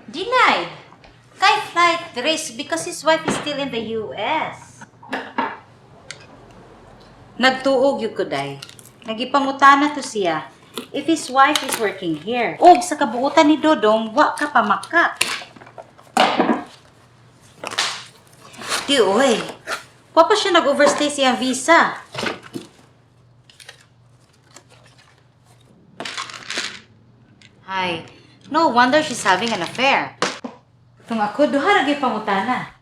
Denied. Kay flight risk because his wife is still in the US. Nagtuog yung kuday. Nagipangutana to siya if his wife is working here. Og sa kabuutan ni Dodong, wa ka pa maka. Di oy. Papa siya nag-overstay siyang visa. Hi. No wonder she's having an affair. Kung ako, duha ragi pangutana.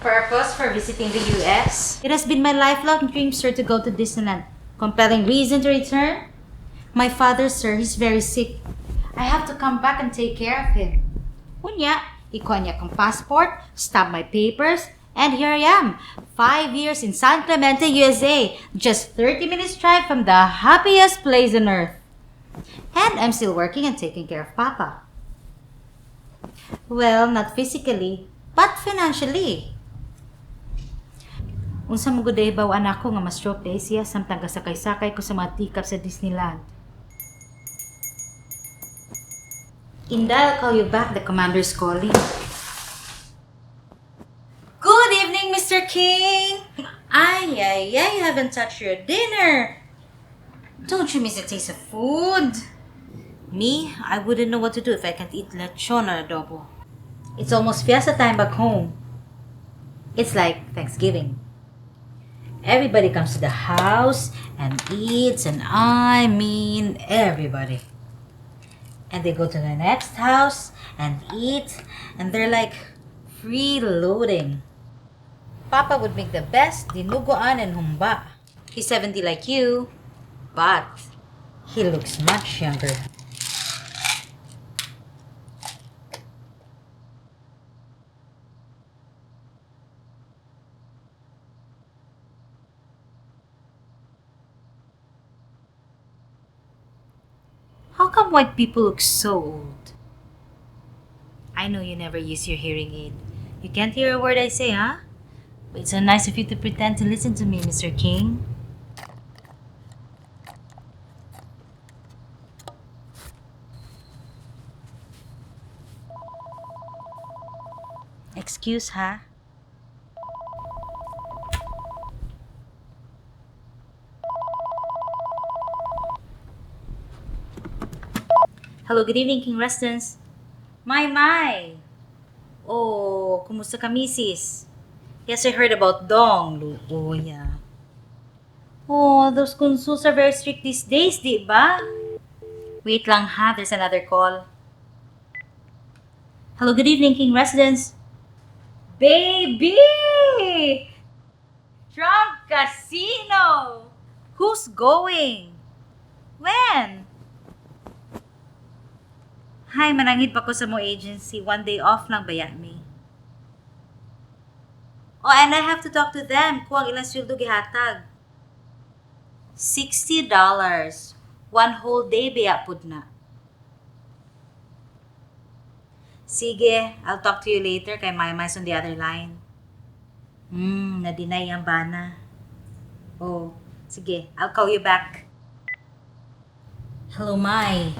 Purpose for visiting the US? It has been my lifelong dream, sir, to go to Disneyland. Compelling reason to return? My father, sir, he's very sick. I have to come back and take care of him. Unya, ikuha niya kong passport, stamp my papers, and here I am, 5 years in San Clemente, USA, just 30 minutes drive from the happiest place on earth. And I'm still working and taking care of Papa. Well, not physically, but financially. Unsa mo guday baw anak ko nga ma-stroke day siya samtang kasakay-sakay ko sa mga tikap sa Disneyland. Inda, I'll call you back. The commander's calling. Good evening, Mr. King! Ay, you haven't touched your dinner. Don't you miss the taste of food? Me? I wouldn't know what to do if I can't eat lechon or adobo. It's almost fiesta time back home. It's like Thanksgiving. Everybody comes to the house and eats, and I mean everybody. And they go to the next house and eat, and they're like freeloading. Papa would make the best dinuguan and humba. He's 70 like you, but he looks much younger. How come white people look so old? I know you never use your hearing aid. You can't hear a word I say, huh? But it's so nice of you to pretend to listen to me, Mr. King. Excuse, ha? Hello, good evening, King Residence. My. Oh, kumusta ka, misis? Yes, I heard about Dong. Oh, yeah. Oh, those consuls are very strict these days, di ba? Wait lang ha, there's another call. Hello, good evening, King Residence. Baby! Trump Casino! Who's going? When? Hi, manangit pa ko sa mo agency. 1 day off lang baya me. Oh, and I have to talk to them. Kung ilang sweldo gihatag. $60. 1 whole day baya pud na. Sige, I'll talk to you later kay May's on the other line. Na-deny ang bana. Oh, sige, I'll call you back. Hello, May.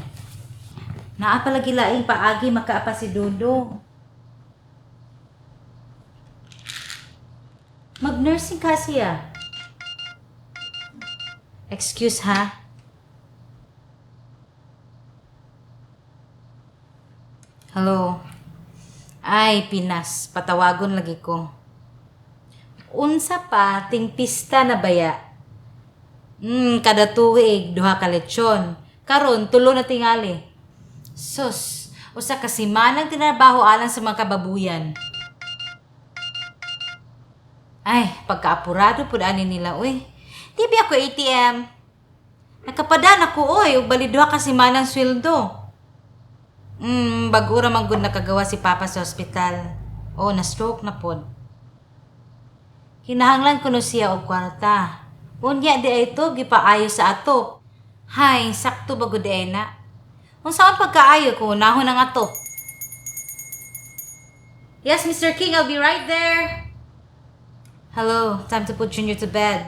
Naapalagi laing paagi makaapa si Dodo. Mag-nursing ka siya. Excuse ha? Hello. Ay, Pinas. Patawagon lagi ko. Unsa pa, ting pista na baya? Kada tuig, duha ka lechon. Karon, tulo na tingali. Sus, usa ka simanang tinarbaho alang sa mga kababuyan. Ay, pagkaapurado pud ani nila, uy. Di ba ako ATM? Nakapadan ako, uy, ug bali duha ka simanang sweldo. Bagura man gud nakagawa si Papa sa ospital. Oh, na-stroke na pod. Kinahanglan kuno siya og kwarta. Unya di ay ito, gipaayo sa ato. Hay, sakto ba gud na? Kung saan pagkaayo ko, unahon na nga to. Yes, Mr. King, I'll be right there. Hello, time to put Junior to bed.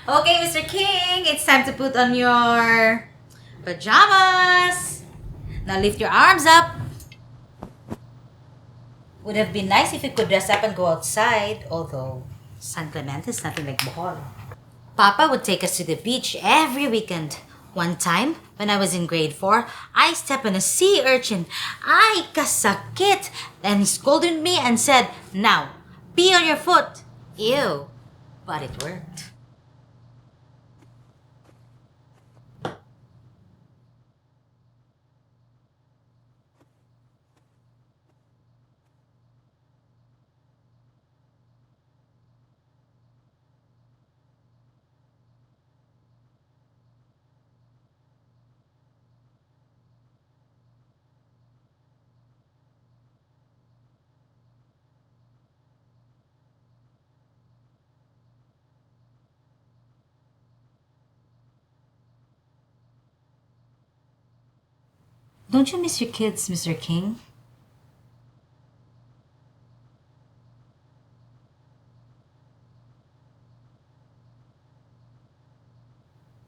Okay, Mr. King, it's time to put on your pajamas. Now lift your arms up. Would have been nice if you could dress up and go outside, although San Clemente is nothing like Bohol. Papa would take us to the beach every weekend. One time, when I was in grade 4, I stepped on a sea urchin. Ay, kasakit! Then he scolded me and said, "Now, pee on your foot." Ew. But it worked. Don't you miss your kids, Mr. King?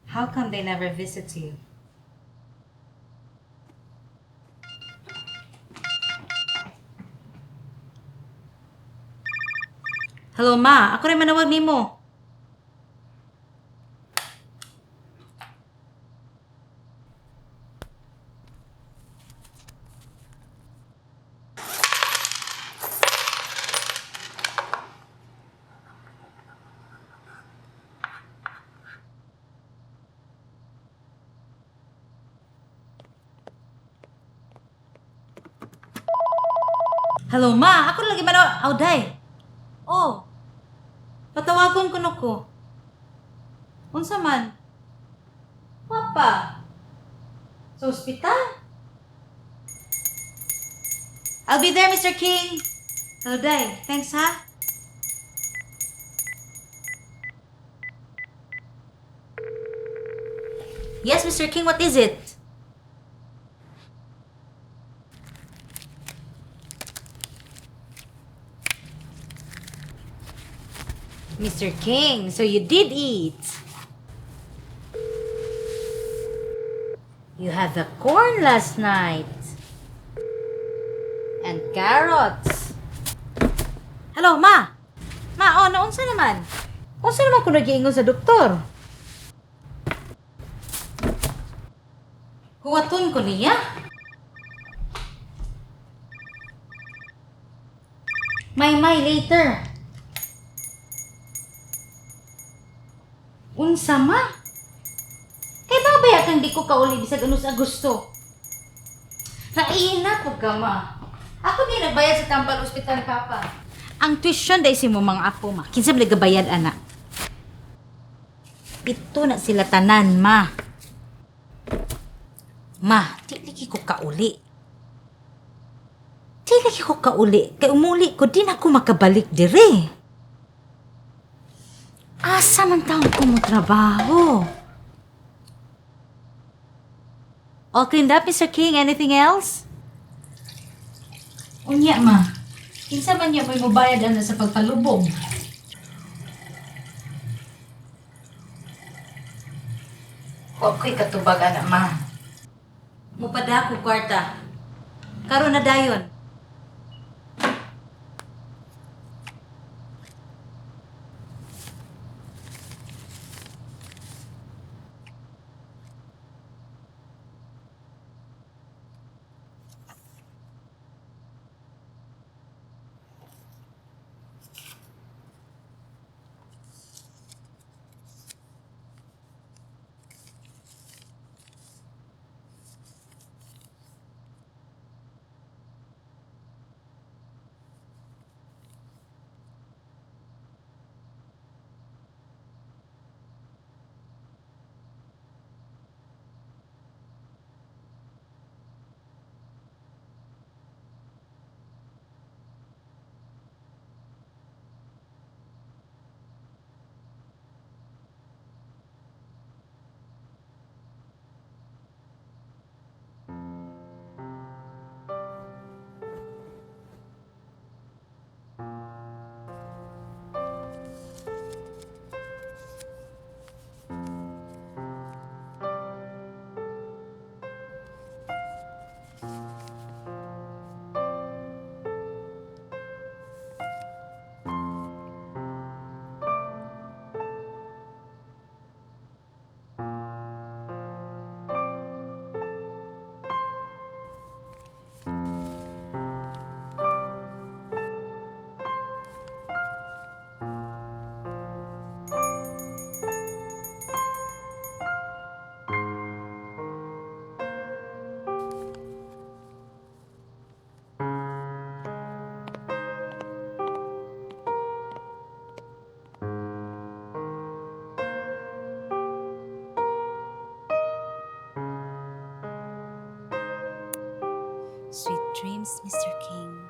How come they never visit you? Hello, Ma. Ako rin manawag nimo. Hello, Ma. Ako lagi manawag. Day. Oh. Patawagon ko ko. Unsa man? Papa. Sa ospital? I'll be there, Mr. King. Hello, Day. Thanks, ha? Yes, Mr. King, what is it? Mr. King, so you did eat. You had the corn last night. And carrots. Hello, Ma. Ma, naunsa naman? Unsa naman kung nag-iingon sa doktor? Huwaton ko niya? May later. Unsa ma? Kay babaya kang di ko kauli bisag ano sa gusto. Naina ko ka, Ma. Ako din nagbayad sa Tampal Hospital ni Papa. Ang tuition dahil si mo mga apo, Ma. Kinsa ba nagabayad, anak? Ito na sila tanan, Ma. Ma, di lagi ko kauli. Di lagi ko kauli. Kay umuli ko, din ako makabalik dire. Asa man taon ko mo trabaho? All cleaned up, Mr. King? Anything else? Unya, Ma. Kinsa man niya may mabayad na sa pagpalubog. Okay, katubag, anak, Ma. Mupada ko kwarta. Karon na dayon. dreams, Mr. King.